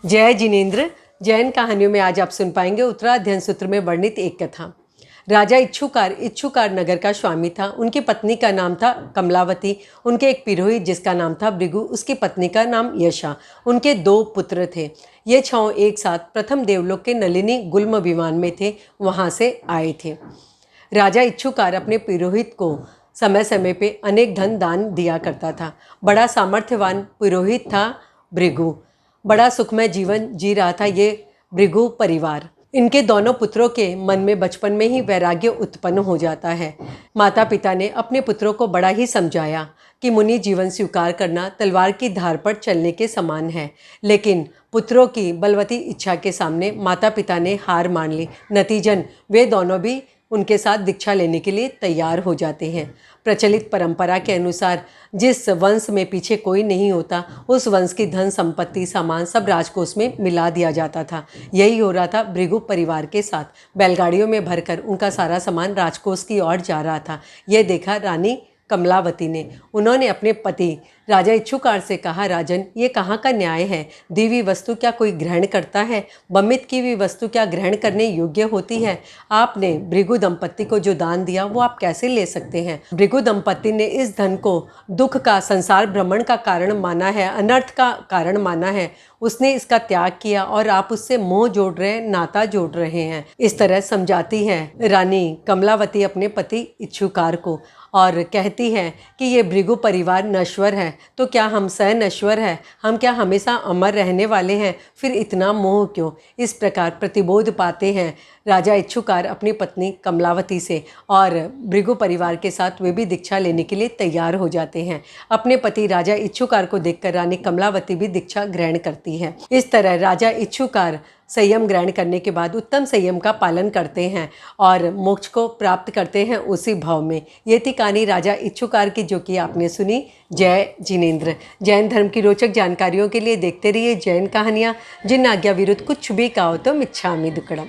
जय जिनेन्द्र। जैन कहानियों में आज आप सुन पाएंगे उत्तराध्ययन सूत्र में वर्णित एक कथा। राजा इच्छुकार नगर का स्वामी था। उनकी पत्नी का नाम था कमलावती। उनके एक पुरोहित जिसका नाम था भृगु, उसकी पत्नी का नाम यशा। उनके 2 पुत्र थे। ये 6 एक साथ प्रथम देवलोक के नलिनी गुल्म विमान में थे, वहाँ से आए थे। राजा इच्छुकार अपने पुरोहित को समय समय पे अनेक धन दान दिया करता था। बड़ा सामर्थ्यवान पुरोहित था भृगु। बड़ा सुखमय जीवन जी रहा था ये भृगु परिवार। इनके दोनों पुत्रों के मन में बचपन में ही वैराग्य उत्पन्न हो जाता है। माता पिता ने अपने पुत्रों को बड़ा ही समझाया कि मुनि जीवन स्वीकार करना तलवार की धार पर चलने के समान है, लेकिन पुत्रों की बलवती इच्छा के सामने माता पिता ने हार मान ली। नतीजन वे दोनों भी उनके साथ दीक्षा लेने के लिए तैयार हो जाते हैं। प्रचलित परंपरा के अनुसार जिस वंश में पीछे कोई नहीं होता, उस वंश की धन संपत्ति सामान सब राजकोष में मिला दिया जाता था। यही हो रहा था भृगु परिवार के साथ। बैलगाड़ियों में भरकर उनका सारा सामान राजकोष की ओर जा रहा था। यह देखा रानी कमलावती ने। उन्होंने अपने पति राजा इच्छुकार से कहा, राजन, ये कहाँ का न्याय है? दी हुई वस्तु क्या कोई ग्रहण करता है? बमित की हुई वस्तु क्या ग्रहण करने योग्य होती है? आपने भृगु दंपत्ति को जो दान दिया वो आप कैसे ले सकते हैं? भृगु दंपत्ति ने इस धन को दुख का, संसार भ्रमण का कारण माना है, अनर्थ का कारण माना है। उसने इसका त्याग किया और आप उससे मोह जोड़ रहे हैं, नाता जोड़ रहे हैं। इस तरह समझाती है रानी कमलावती अपने पति इच्छुकार को और कहती है कि ये भृगु परिवार नश्वर है, तो क्या हम सह नश्वर है? हम क्या हमेशा अमर रहने वाले हैं? फिर इतना मोह क्यों? इस प्रकार प्रतिबोध पाते हैं राजा इच्छुकार अपनी पत्नी कमलावती से और भृगु परिवार के साथ वे भी दीक्षा लेने के लिए तैयार हो जाते हैं। अपने पति राजा इच्छुकार को देखकर रानी कमलावती भी दीक्षा ग्रहण करती है। इस तरह राजा इच्छुकार संयम ग्रहण करने के बाद उत्तम संयम का पालन करते हैं और मोक्ष को प्राप्त करते हैं उसी भाव में। ये थी कहानी राजा इच्छुकार की, जो कि आपने सुनी। जय जिनेन्द्र। जैन धर्म की रोचक जानकारियों के लिए देखते रहिए जैन कहानियाँ। जिन आज्ञा विरुद्ध कुछ भी कहो तो मिच्छामि दुक्कडम।